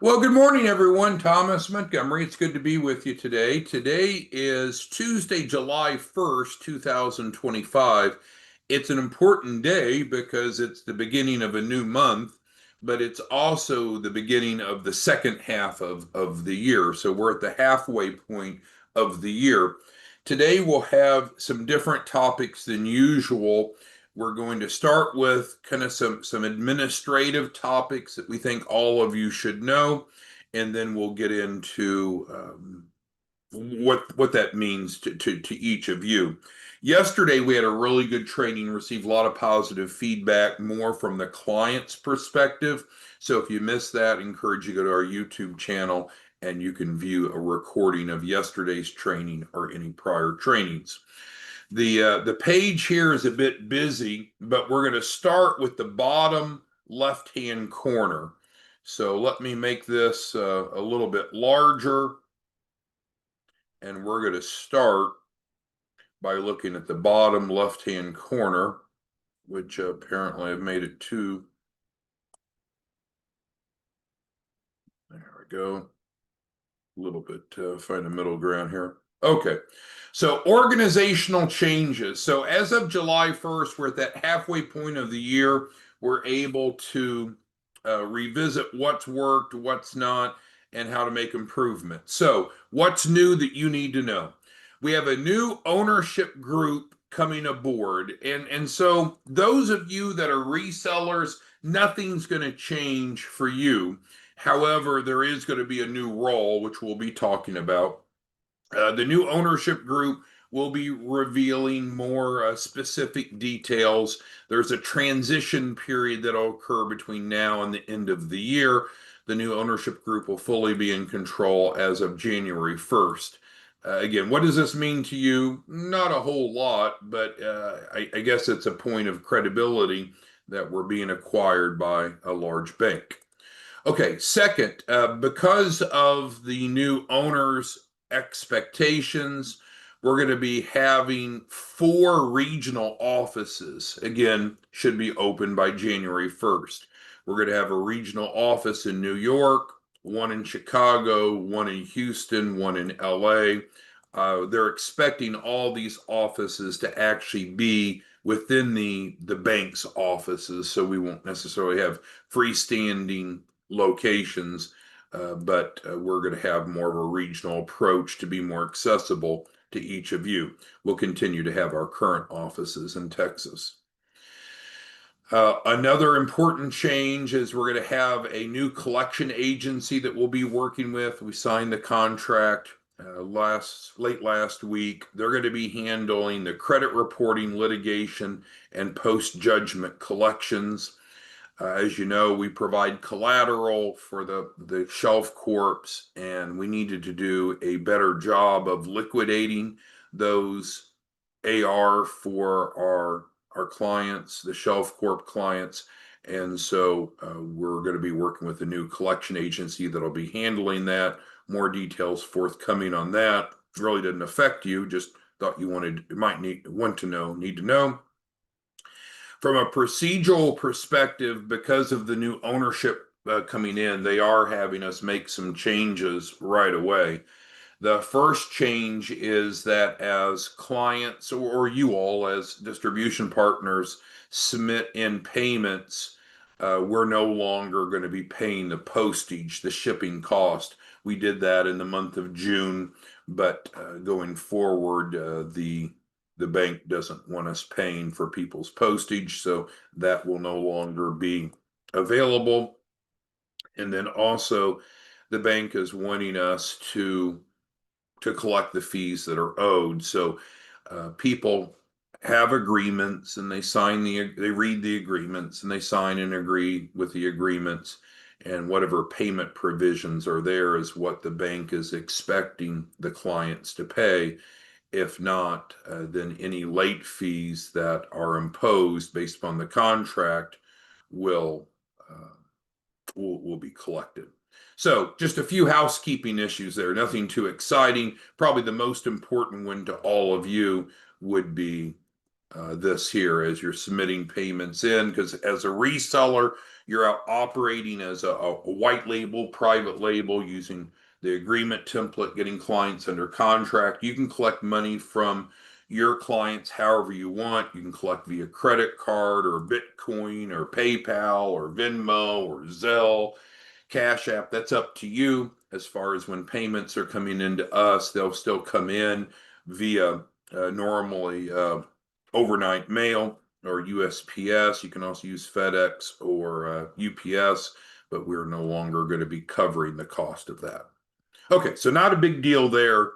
Well, good morning, everyone. Thomas Montgomery. It's good to be with you today. Today is Tuesday, July 1st, 2025. It's an important day because it's the beginning of a new month, but it's also the beginning of the second half of the year. So we're at the halfway point of the year. Today, we'll have some different topics than usual. We're going to start with kind of some administrative topics that we think all of you should know, and then we'll get into what that means to each of you. Yesterday, we had a really good training, received a lot of positive feedback, more from the client's perspective. So if you missed that, I encourage you to go to our YouTube channel and you can view a recording of yesterday's training or any prior trainings. The page here is a bit busy, but we're going to start with the bottom left-hand corner. So let me make this a little bit larger, and we're going to start by looking at the bottom left-hand corner, which apparently I've made it too. There we go. A little bit, find a middle ground here. Okay. So organizational changes. So as of July 1st, we're at that halfway point of the year. We're able to revisit what's worked, what's not, and how to make improvements. So what's new that you need to know? We have a new ownership group coming aboard. And so those of you that are resellers, nothing's going to change for you. However, there is going to be a new role, which we'll be talking about. The new ownership group will be revealing more specific details. There's a transition period that will occur between now and the end of the year. The new ownership group will fully be in control as of January 1st. Again, what does this mean to you? Not a whole lot, but I guess it's a point of credibility that we're being acquired by a large bank. Okay, second, because of the new owner's expectations, we're going to be having 4 regional offices. Again, should be open by January 1st. We're going to have a regional office in New York, one in Chicago, one in Houston, one in LA. They're expecting all these offices to actually be within the bank's offices, so we won't necessarily have freestanding locations, but we're going to have more of a regional approach to be more accessible to each of you. We'll continue to have our current offices in Texas. Another important change is we're going to have a new collection agency that we'll be working with. We signed the contract late last week. They're going to be handling the credit reporting, litigation, and post-judgment collections. As you know, we provide collateral for the shelf corps, and we needed to do a better job of liquidating those AR for our clients, the shelf corp clients. And so we're going to be working with a new collection agency that'll be handling that. More details forthcoming on that. Really didn't affect you, just thought you need to know. From a procedural perspective, because of the new ownership coming in, they are having us make some changes right away. The first change is that as clients or you all as distribution partners submit in payments, we're no longer going to be paying the postage, the shipping cost. We did that in the month of June, but going forward, the bank doesn't want us paying for people's postage, so that will no longer be available. And then also, the bank is wanting us to collect the fees that are owed. So people have agreements and they read the agreements and they sign and agree with the agreements, and whatever payment provisions are there is what the bank is expecting the clients to pay. If not, then any late fees that are imposed based upon the contract will be collected. So just a few housekeeping issues there, nothing too exciting. Probably the most important one to all of you would be this here as you're submitting payments in, because as a reseller, you're out operating as a white label, private label, using the agreement template, getting clients under contract. You can collect money from your clients however you want. You can collect via credit card or Bitcoin or PayPal or Venmo or Zelle, Cash App. That's up to you. As far as when payments are coming into us, they'll still come in via normally overnight mail or USPS. You can also use FedEx or UPS, but we're no longer going to be covering the cost of that. Okay, so not a big deal there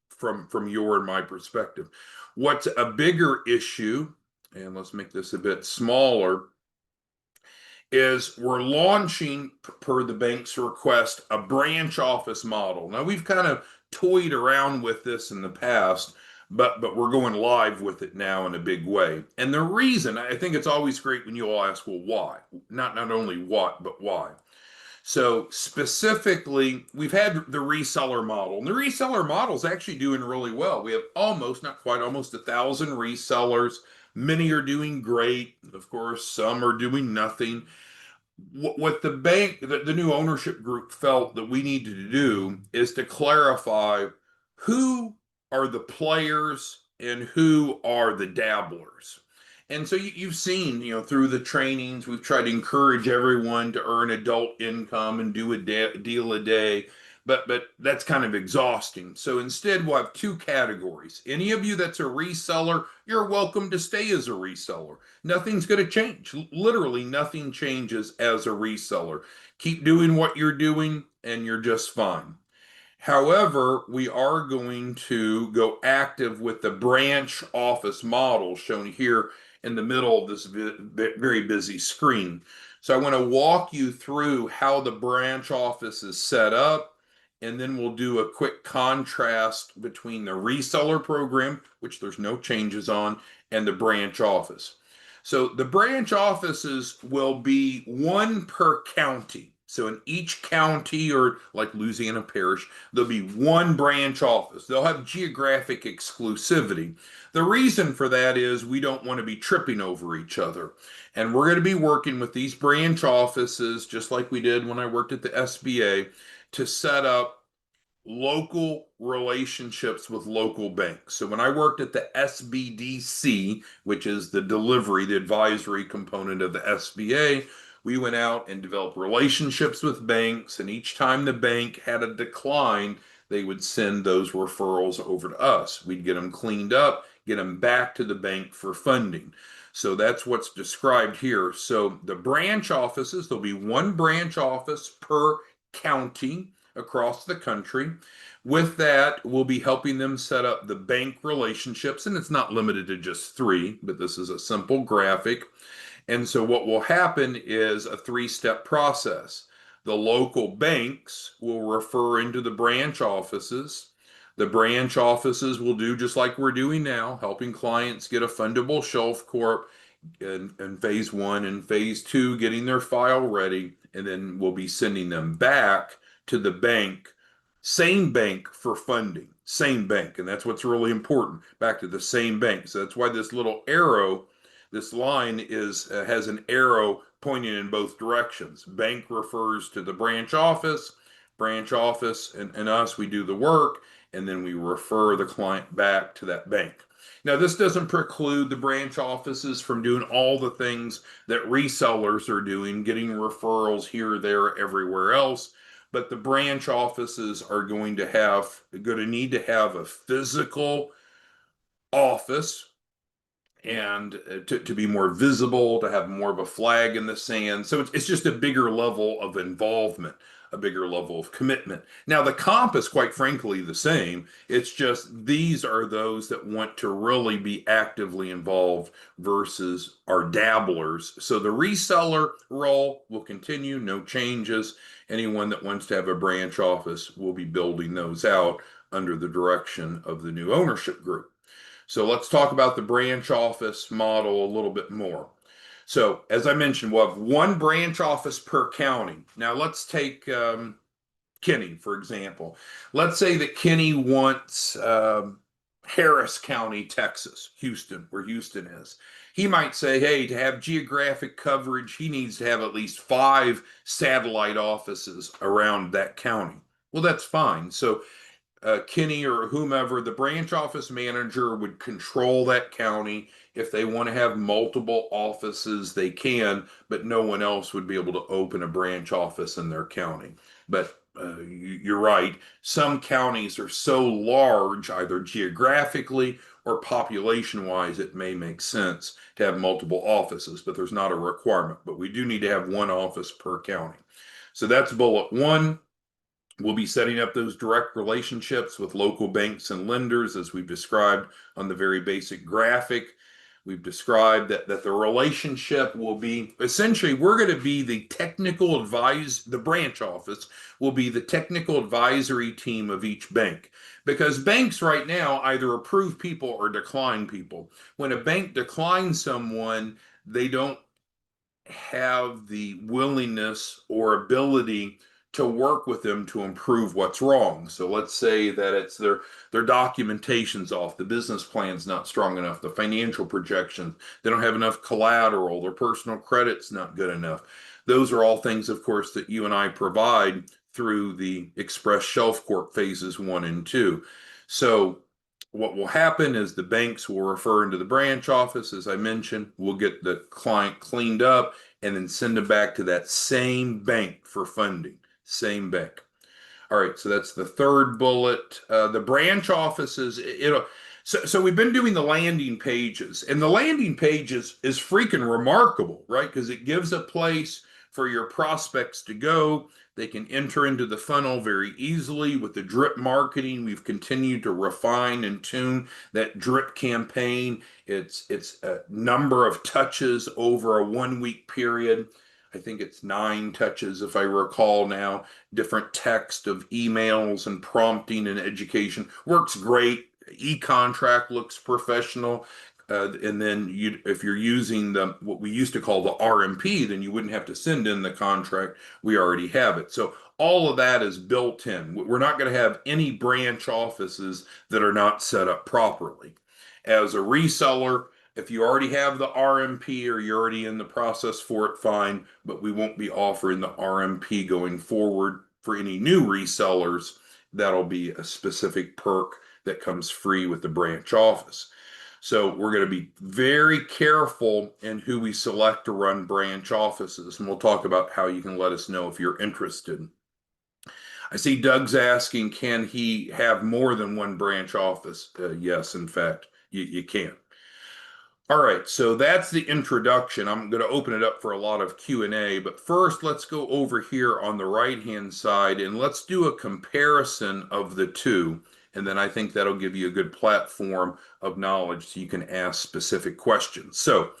from your and my perspective. What's a bigger issue, and let's make this a bit smaller, is we're launching, per the bank's request, a branch office model. Now, we've kind of toyed around with this in the past, but we're going live with it now in a big way. And the reason, I think it's always great when you all ask, well, why? Not only what, but why. So specifically, we've had the reseller model, and the reseller model is actually doing really well. We have almost, not quite, almost 1,000 resellers. Many are doing great. Of course, some are doing nothing. What the bank, the new ownership group felt that we needed to do is to clarify who are the players and who are the dabblers. And so you've seen, through the trainings, we've tried to encourage everyone to earn adult income and do a deal a day, but that's kind of exhausting. So instead, we'll have two categories. Any of you that's a reseller, you're welcome to stay as a reseller. Nothing's going to change. Literally, nothing changes as a reseller. Keep doing what you're doing, and you're just fine. However, we are going to go active with the branch office model shown here in the middle of this very busy screen. So I want to walk you through how the branch office is set up, and then we'll do a quick contrast between the reseller program, which there's no changes on, and the branch office. So the branch offices will be one per county. So in each county, or like Louisiana Parish, there'll be one branch office. They'll have geographic exclusivity. The reason for that is we don't want to be tripping over each other. And we're going to be working with these branch offices, just like we did when I worked at the SBA, to set up local relationships with local banks. So when I worked at the SBDC, which is the delivery, the advisory component of the SBA, we went out and developed relationships with banks, and each time the bank had a decline, they would send those referrals over to us. We'd get them cleaned up, get them back to the bank for funding. So that's what's described here. So the branch offices, there'll be one branch office per county across the country. With that, we'll be helping them set up the bank relationships, and it's not limited to just 3, but this is a simple graphic. And so what will happen is a 3-step process. The local banks will refer into the branch offices. The branch offices will do just like we're doing now, helping clients get a fundable shelf corp in phase 1 and phase 2, getting their file ready, and then we'll be sending them back to the bank, same bank for funding, same bank. And that's what's really important, back to the same bank. So that's why this little arrow, this line has an arrow pointing in both directions. Bank refers to the branch office and us, we do the work, and then we refer the client back to that bank. Now, this doesn't preclude the branch offices from doing all the things that resellers are doing, getting referrals here, there, everywhere else. But the branch offices are going to need to have a physical office, and to be more visible, to have more of a flag in the sand. So it's just a bigger level of involvement, a bigger level of commitment. Now, the comp is quite frankly the same. It's just these are those that want to really be actively involved versus our dabblers. So the reseller role will continue, no changes. Anyone that wants to have a branch office will be building those out under the direction of the new ownership group. So let's talk about the branch office model a little bit more. So as I mentioned, we'll have one branch office per county. Now let's take Kenny, for example. Let's say that Kenny wants Harris County, Texas, Houston, where Houston is. He might say, hey, to have geographic coverage, he needs to have at least 5 satellite offices around that county. Well, that's fine. So Kenny or whomever, the branch office manager would control that county. If they want to have multiple offices, they can, but no one else would be able to open a branch office in their county. But you're right. Some counties are so large, either geographically or population wise, it may make sense to have multiple offices, but there's not a requirement. But we do need to have one office per county. So that's bullet one. We'll be setting up those direct relationships with local banks and lenders, as we've described on the very basic graphic. We've described that the relationship will be essentially, we're going to be the technical advise, the branch office will be the technical advisory team of each bank. Because banks right now either approve people or decline people. When a bank declines someone, they don't have the willingness or ability to work with them to improve what's wrong. So let's say that it's their documentation's off, the business plan's not strong enough, the financial projections, they don't have enough collateral, their personal credit's not good enough. Those are all things, of course, that you and I provide through the Express Shelf Corp phases 1 and 2. So what will happen is the banks will refer into the branch office. As I mentioned, we'll get the client cleaned up and then send them back to that same bank for funding. Same bank. All right, so that's the third bullet. The branch offices, so we've been doing the landing pages, and the landing pages is freaking remarkable, right? Because it gives a place for your prospects to go. They can enter into the funnel very easily with the drip marketing. We've continued to refine and tune that drip campaign. It's a number of touches over a 1 week period. I think it's 9 touches, if I recall now, different text of emails and prompting and education. Works great. E-contract looks professional. And then if you're using what we used to call the RMP, then you wouldn't have to send in the contract. We already have it. So all of that is built in. We're not going to have any branch offices that are not set up properly. As a reseller, if you already have the RMP or you're already in the process for it, fine, but we won't be offering the RMP going forward for any new resellers. That'll be a specific perk that comes free with the branch office. So we're going to be very careful in who we select to run branch offices, and we'll talk about how you can let us know if you're interested. I see Doug's asking, can he have more than one branch office? Yes, in fact, you can. All right, so that's the introduction. I'm going to open it up for a lot of Q&A, but first let's go over here on the right-hand side and let's do a comparison of the two. And then I think that'll give you a good platform of knowledge so you can ask specific questions. So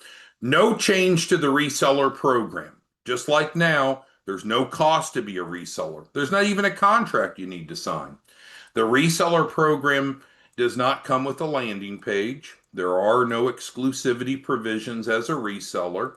no change to the reseller program. Just like now, there's no cost to be a reseller. There's not even a contract you need to sign. The reseller program does not come with a landing page. There are no exclusivity provisions as a reseller.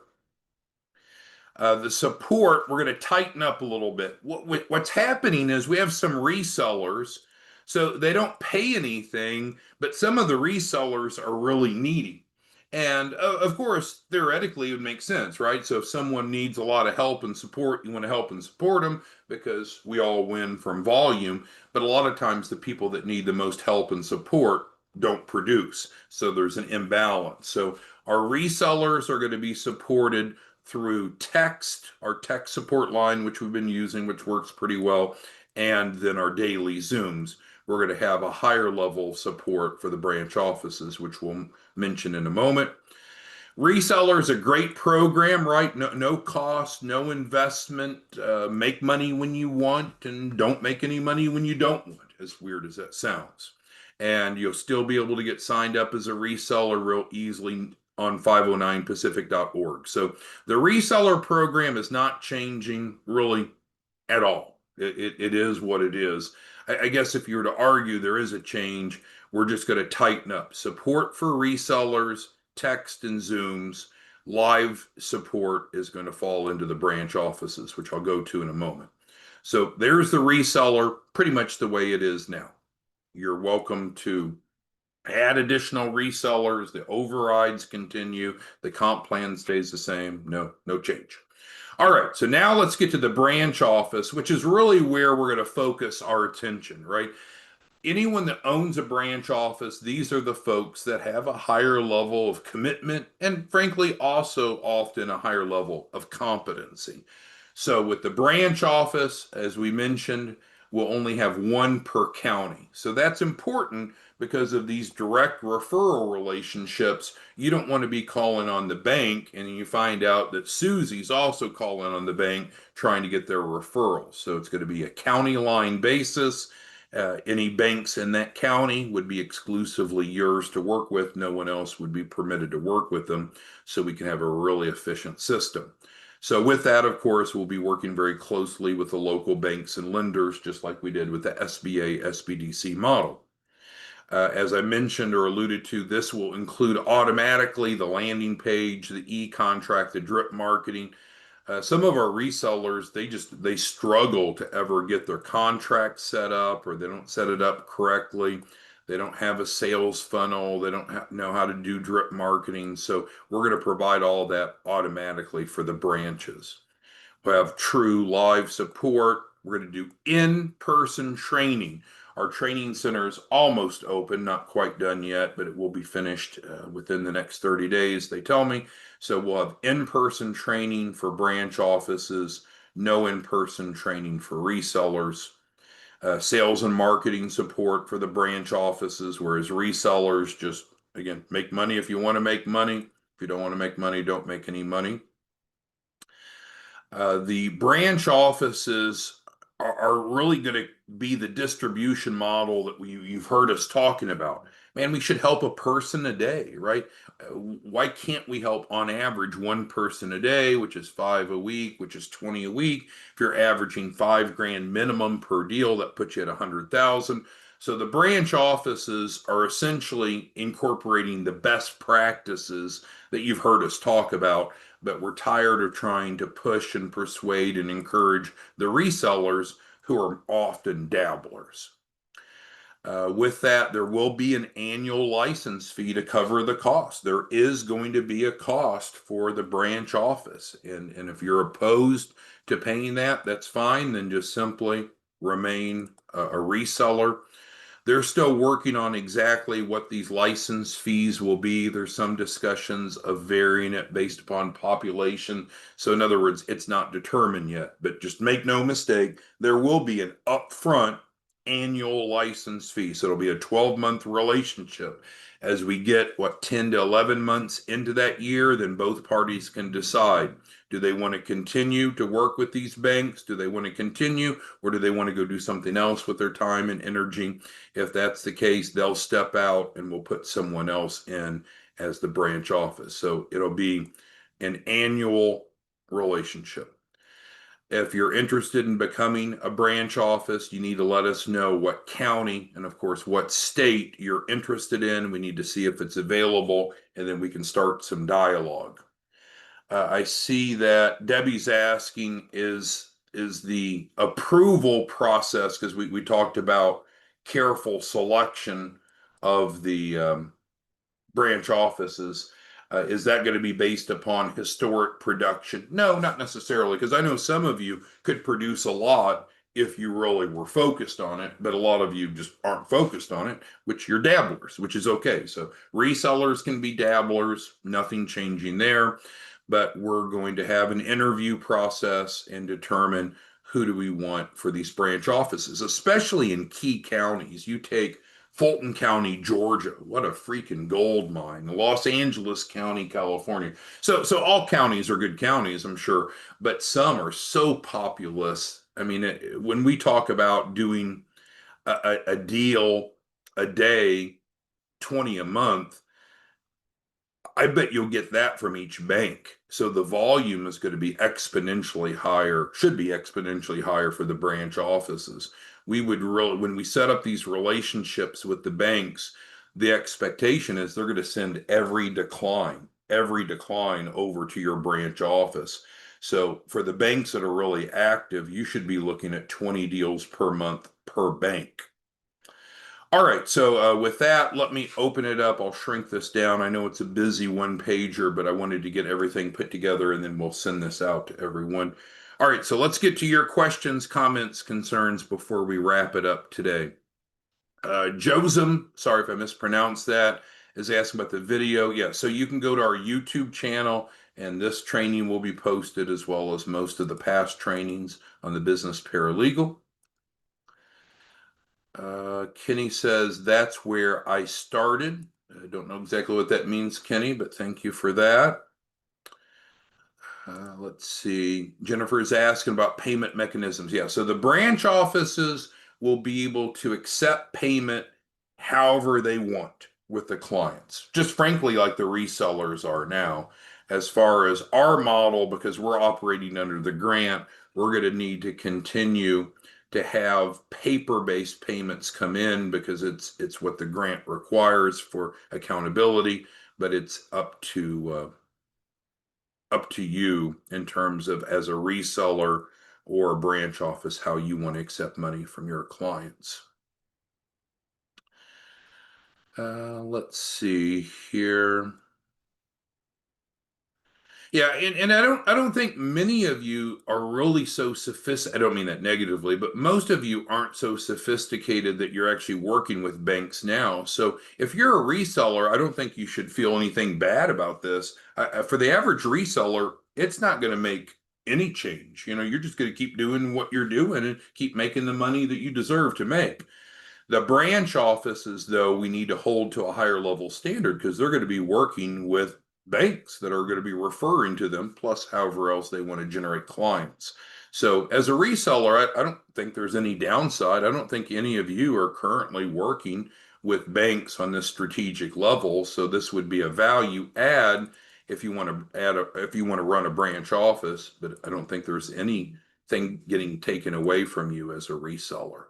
The support, we're going to tighten up a little bit. What's happening is we have some resellers, so they don't pay anything, but some of the resellers are really needy. And of course, theoretically, it would make sense, right? So if someone needs a lot of help and support, you want to help and support them because we all win from volume. But a lot of times, the people that need the most help and support don't produce. So there's an imbalance. So our resellers are going to be supported through text, our tech support line, which we've been using, which works pretty well, and then our daily Zooms. We're going to have a higher level of support for the branch offices, which we'll mention in a moment. Reseller is a great program, right? No cost, no investment. Make money when you want and don't make any money when you don't want, as weird as that sounds. And you'll still be able to get signed up as a reseller real easily on 509pacific.org. So the reseller program is not changing really at all. It is what it is. I guess if you were to argue there is a change, we're just going to tighten up. Support for resellers, text and Zooms, live support is going to fall into the branch offices, which I'll go to in a moment. So there's the reseller pretty much the way it is now. You're welcome to add additional resellers, the overrides continue, the comp plan stays the same, no change. All right, so now let's get to the branch office, which is really where we're going to focus our attention, right? Anyone that owns a branch office, these are the folks that have a higher level of commitment and, frankly, also often a higher level of competency. So, with the branch office, as we mentioned, we'll only have one per county. So, that's important because of these direct referral relationships. You don't want to be calling on the bank and you find out that Susie's also calling on the bank trying to get their referrals. So, it's going to be a county line basis. Any banks in that county would be exclusively yours to work with. No one else would be permitted to work with them, so we can have a really efficient system. So with that, of course, we'll be working very closely with the local banks and lenders, just like we did with the SBA SBDC model. As I mentioned or alluded to, this will include automatically the landing page, the e-contract, the drip marketing. Some of our resellers, they struggle to ever get their contract set up, or they don't set it up correctly. They don't have a sales funnel. They don't know how to do drip marketing. So we're going to provide all that automatically for the branches. We have true live support. We're going to do in-person training. Our training center is almost open, not quite done yet, but it will be finished within the next 30 days, they tell me. So we'll have in-person training for branch offices, no in-person training for resellers, sales and marketing support for the branch offices, whereas resellers just, again, make money if you want to make money. If you don't want to make money, don't make any money. The branch offices are really going to be the distribution model that you've heard us talking about. Man, we should help a person a day, right? Why can't we help on average one person a day, which is 5 a week, which is 20 a week? If you're averaging $5,000 minimum per deal, that puts you at 100,000. So the branch offices are essentially incorporating the best practices that you've heard us talk about, but we're tired of trying to push and persuade and encourage the resellers who are often dabblers. With that, there will be an annual license fee to cover the cost. There is going to be a cost for the branch office. And if you're opposed to paying that, that's fine. Then just simply remain a reseller. They're still working on exactly what these license fees will be. There's some discussions of varying it based upon population. So in other words, it's not determined yet, but just make no mistake, there will be an upfront annual license fee. So it'll be a 12-month relationship. As we get 10 to 11 months into that year, then both parties can decide, do they want to continue to work with these banks? Do they want to continue, or do they want to go do something else with their time and energy? If that's the case, they'll step out and we'll put someone else in as the branch office. So it'll be an annual relationship. If you're interested in becoming a branch office, you need to let us know what county and, of course, what state you're interested in. We need to see if it's available, and then we can start some dialogue. I see that Debbie's asking, is the approval process, because we talked about careful selection of the branch offices. Is that going to be based upon historic production? No, not necessarily, because I know some of you could produce a lot if you really were focused on it, but a lot of you just aren't focused on it, which you're dabblers, which is okay. So resellers can be dabblers, nothing changing there, but we're going to have an interview process and determine who do we want for these branch offices, especially in key counties. You take Fulton County, Georgia. What a freaking gold mine. Los Angeles County, California. So all counties are good counties, I'm sure, but some are so populous. I mean, when we talk about doing a deal a day, 20 a month, I bet you'll get that from each bank. So the volume is going to be exponentially higher, should be exponentially higher for the branch offices. We would really, when we set up these relationships with the banks, the expectation is they're going to send every decline over to your branch office. So for the banks that are really active, you should be looking at 20 deals per month per bank. All right, so with that, let me open it up. I'll shrink this down. I know it's a busy one pager, but I wanted to get everything put together and then we'll send this out to everyone. All right, so let's get to your questions, comments, concerns before we wrap it up today. Josem, sorry if I mispronounced that, is asking about the video. Yeah, so you can go to our YouTube channel and this training will be posted as well as most of the past trainings on the business paralegal. Kenny says that's where I started. I don't know exactly what that means, Kenny, but thank you for that. Let's see. Jennifer is asking about payment mechanisms. Yeah, so the branch offices will be able to accept payment however they want with the clients, just frankly, like the resellers are now. As far as our model, because we're operating under the grant, we're going to need to continue to have paper-based payments come in because it's what the grant requires for accountability, but it's up to you in terms of as a reseller or a branch office how you want to accept money from your clients. Let's see here. Yeah, and I don't think many of you are really so sophisticated. I don't mean that negatively, but most of you aren't so sophisticated that you're actually working with banks now. So if you're a reseller, I don't think you should feel anything bad about this. For the average reseller, it's not going to make any change. You're just going to keep doing what you're doing and keep making the money that you deserve to make. The branch offices, though, we need to hold to a higher level standard because they're going to be working with banks that are going to be referring to them, plus however else they want to generate clients. So, as a reseller, I don't think there's any downside. I don't think any of you are currently working with banks on this strategic level. So, this would be a value add if you want to if you want to run a branch office, but I don't think there's anything getting taken away from you as a reseller.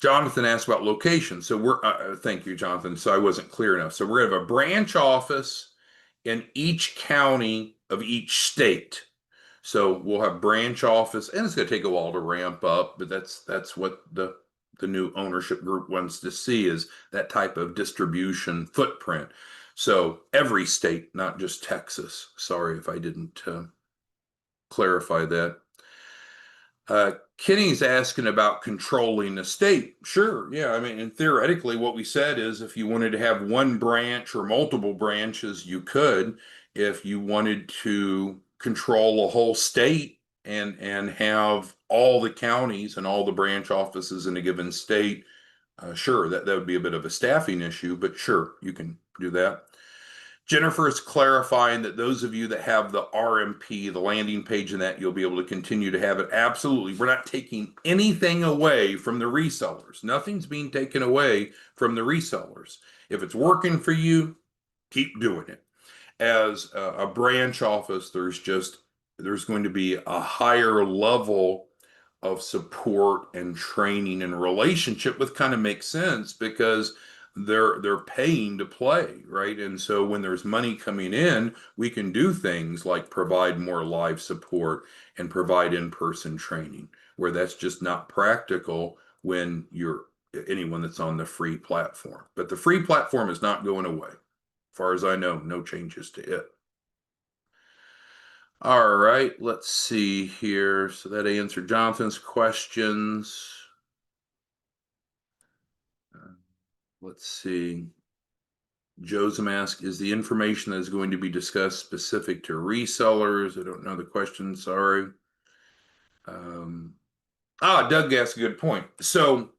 Jonathan asked about location. So thank you, Jonathan. So I wasn't clear enough. So we're going to have a branch office in each county of each state. So we'll have branch office, and it's going to take a while to ramp up, but that's what the new ownership group wants to see is that type of distribution footprint. So every state, not just Texas. Sorry if I didn't clarify that. Kenny's asking about controlling the state. Sure, yeah. I mean, and theoretically, what we said is if you wanted to have one branch or multiple branches, you could. If you wanted to control a whole state and have all the counties and all the branch offices in a given state, sure, that would be a bit of a staffing issue, but sure, you can do that. Jennifer is clarifying that those of you that have the RMP, the landing page, and that you'll be able to continue to have it. Absolutely. We're not taking anything away from the resellers. Nothing's being taken away from the resellers. If it's working for you, keep doing it. As a branch office, there's going to be a higher level of support and training and relationship, with kind of makes sense because they're paying to play, right? And so when there's money coming in, we can do things like provide more live support and provide in-person training, where that's just not practical when you're anyone that's on the free platform. But the free platform is not going away. As far as I know, no changes to it. All right, let's see here. So that answered Jonathan's questions. Let's see. Joseph asks, is the information that is going to be discussed specific to resellers? I don't know the question, sorry. Doug asked a good point. So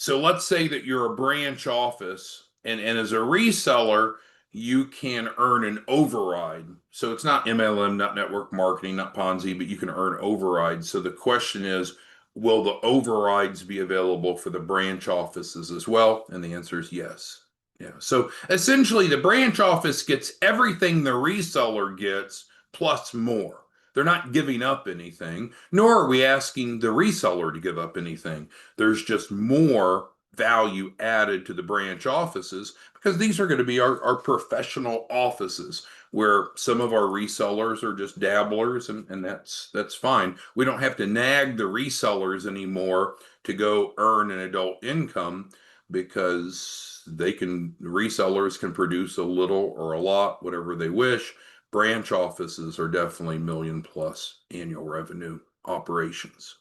let's say that you're a branch office and as a reseller, you can earn an override. So it's not MLM, not network marketing, not Ponzi, but you can earn overrides. So the question is, will the overrides be available for the branch offices as well? And the answer is yes. Yeah. So essentially the branch office gets everything the reseller gets plus more. They're not giving up anything, nor are we asking the reseller to give up anything. There's just more value added to the branch offices, because these are going to be our professional offices where some of our resellers are just dabblers, and that's fine. We don't have to nag the resellers anymore to go earn an adult income, because resellers can produce a little or a lot, whatever they wish. Branch offices are definitely million plus annual revenue operations.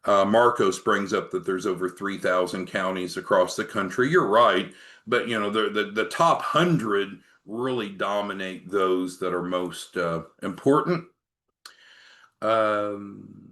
Marcos brings up that there's over 3,000 counties across the country. You're right, but the top 100 really dominate those that are most important. Um,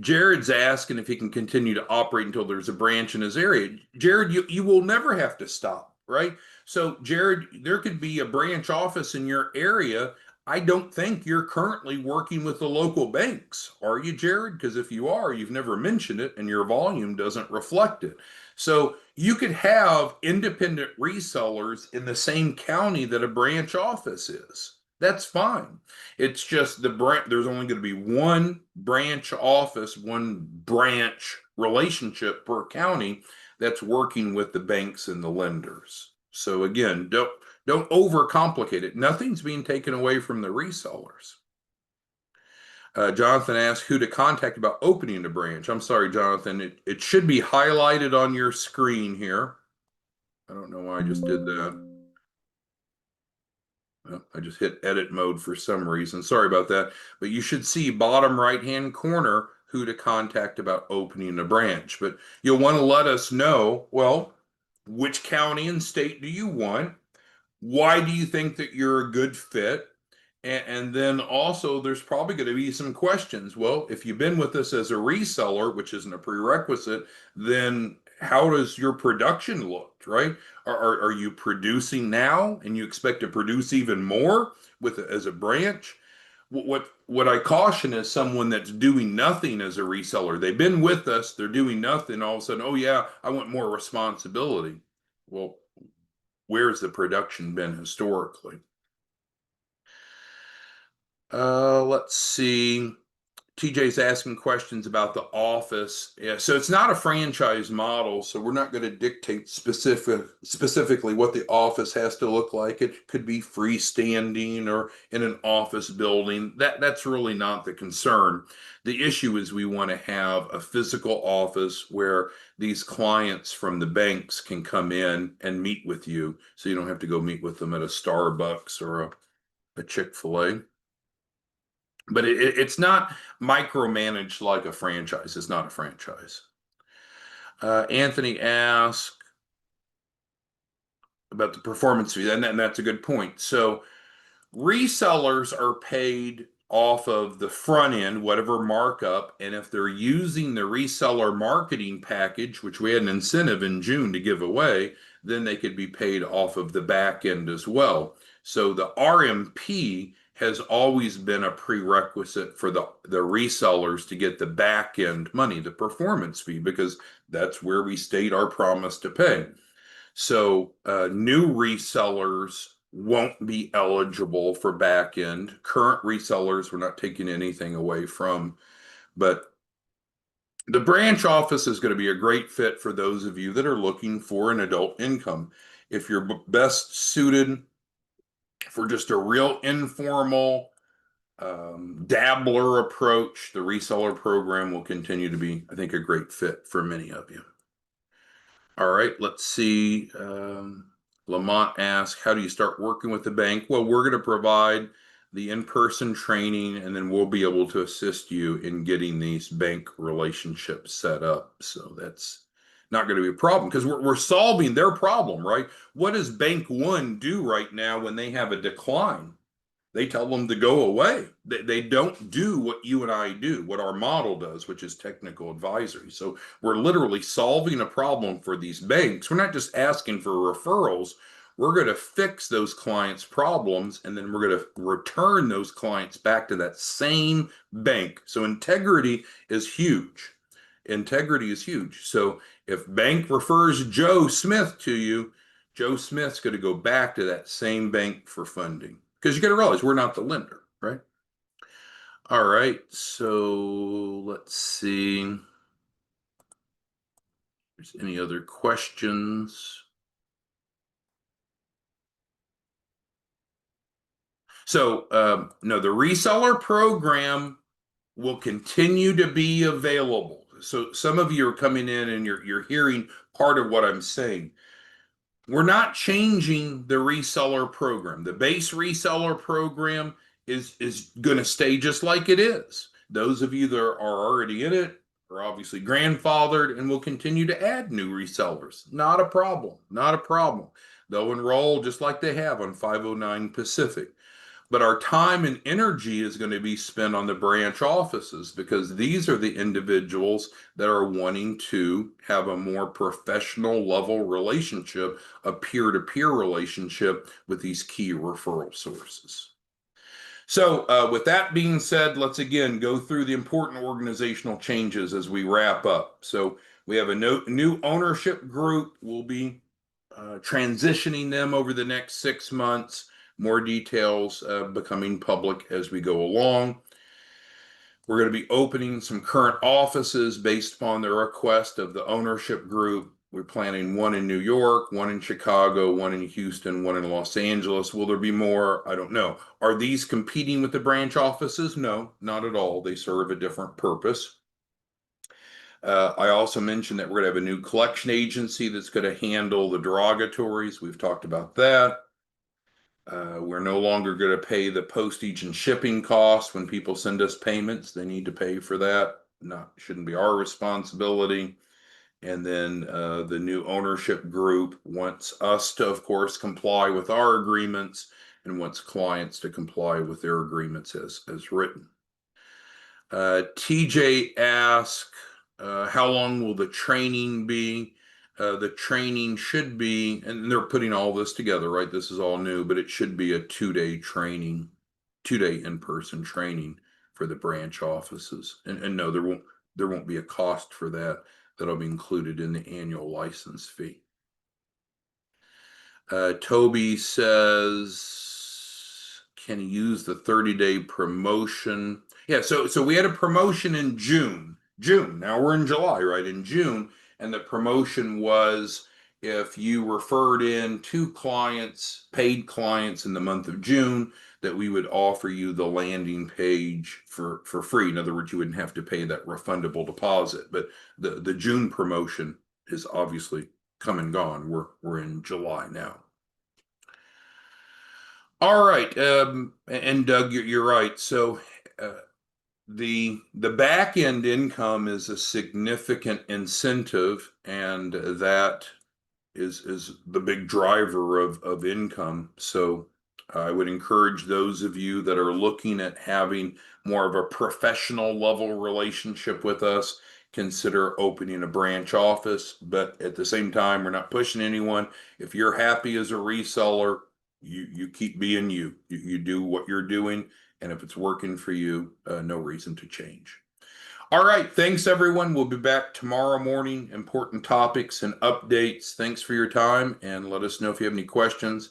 Jared's asking if he can continue to operate until there's a branch in his area. Jared, you will never have to stop, right? So, Jared, there could be a branch office in your area. I don't think you're currently working with the local banks, are you, Jared? Because if you are, you've never mentioned it and your volume doesn't reflect it. So, you could have independent resellers in the same county that a branch office is. That's fine. It's just there's only going to be one branch office, one branch relationship per county that's working with the banks and the lenders. So again, don't overcomplicate it. Nothing's being taken away from the resellers. Jonathan asked who to contact about opening a branch. I'm sorry, Jonathan. It should be highlighted on your screen here. I don't know why I just did that. Well, I just hit edit mode for some reason. Sorry about that. But you should see bottom right-hand corner who to contact about opening a branch. But you'll want to let us know, well, which county and state do you want? Why do you think that you're a good fit? And then also, there's probably going to be some questions. Well, if you've been with us as a reseller, which isn't a prerequisite, then how does your production look, right? Are you producing now and you expect to produce even more as a branch? What I caution is someone that's doing nothing as a reseller. They've been with us, they're doing nothing. All of a sudden, oh yeah, I want more responsibility. Well, where's the production been historically? Let's see. TJ's asking questions about the office. Yeah, so it's not a franchise model, so we're not going to dictate specifically what the office has to look like. It could be freestanding or in an office building. That's really not the concern. The issue is we want to have a physical office where these clients from the banks can come in and meet with you, so you don't have to go meet with them at a Starbucks or a Chick-fil-A. But it's not micromanaged like a franchise. It's not a franchise. Anthony asked about the performance fee, and that's a good point. So resellers are paid off of the front end, whatever markup, and if they're using the reseller marketing package, which we had an incentive in June to give away, then they could be paid off of the back end as well. So the RMP has always been a prerequisite for the resellers to get the back end money, the performance fee, because that's where we state our promise to pay. So new resellers won't be eligible for back end. Current resellers, we're not taking anything away from, but the branch office is going to be a great fit for those of you that are looking for an adult income. If you're best suited for just a real informal dabbler approach, the reseller program will continue to be, I think, a great fit for many of you. All right, let's see. Lamont asks, how do you start working with the bank? Well, we're going to provide the in-person training, and then we'll be able to assist you in getting these bank relationships set up. So that's not going to be a problem, because we're solving their problem, right? What does Bank One do right now when they have a decline? They tell them to go away. They don't do what you and I do, what our model does, which is technical advisory. So we're literally solving a problem for these banks. We're not just asking for referrals. We're going to fix those clients' problems, and then we're going to return those clients back to that same bank. So integrity is huge. Integrity is huge. So if bank refers Joe Smith to you, Joe Smith's going to go back to that same bank for funding. Because you got to realize we're not the lender, right? All right, so let's see. there's any other questions. So, no, the reseller program will continue to be available. So some of you are coming in and you're hearing part of what I'm saying. We're not changing the reseller program. The base reseller program is going to stay just like it is. Those of you that are already in it are obviously grandfathered and will continue to add new resellers. Not a problem. Not a problem. They'll enroll just like they have on 509 Pacific. But our time and energy is going to be spent on the branch offices because these are the individuals that are wanting to have a more professional level relationship, a peer-to-peer relationship with these key referral sources. So with that being said, let's again go through the important organizational changes as we wrap up. So we have a new ownership group. We'll be transitioning them over the next 6 months. More details becoming public as we go along. We're going to be opening some current offices based upon the request of the ownership group. We're planning one in New York, one in Chicago, one in Houston, one in Los Angeles. Will there be more? I don't know. Are these competing with the branch offices? No, not at all. They serve a different purpose. I also mentioned that we're going to have a new collection agency that's going to handle the derogatories. We've talked about that. We're no longer going to pay the postage and shipping costs when people send us payments. They need to pay for that. Shouldn't be our responsibility. And then the new ownership group wants us to, of course, comply with our agreements and wants clients to comply with their agreements as written. TJ asked, how long will the training be? The training should be, and they're putting all this together, right? This is all new, but it should be a 2-day training, 2-day in-person training for the branch offices. And no, there won't be a cost for that. That'll be included in the annual license fee. Toby says, can he use the 30-day promotion? Yeah, so we had a promotion in June. Now we're in July, right? In June. And the promotion was if you referred in 2 clients, paid clients in the month of June, that we would offer you the landing page for free. In other words, you wouldn't have to pay that refundable deposit. But the June promotion is obviously come and gone. We're in July now. All right, and Doug, you're right. So the back end income is a significant incentive, and that is the big driver of income. So I would encourage those of you that are looking at having more of a professional level relationship with us, consider opening a branch office. But at the same time, we're not pushing anyone. If you're happy as a reseller, you keep being you. You do what you're doing, and if it's working for you, no reason to change. All right, thanks everyone. We'll be back tomorrow morning. Important topics and updates. Thanks for your time, and let us know if you have any questions.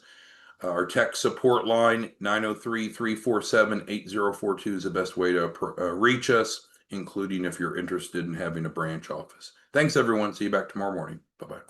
Our tech support line, 903-347-8042 is the best way to reach us, including if you're interested in having a branch office. Thanks everyone. See you back tomorrow morning. Bye-bye.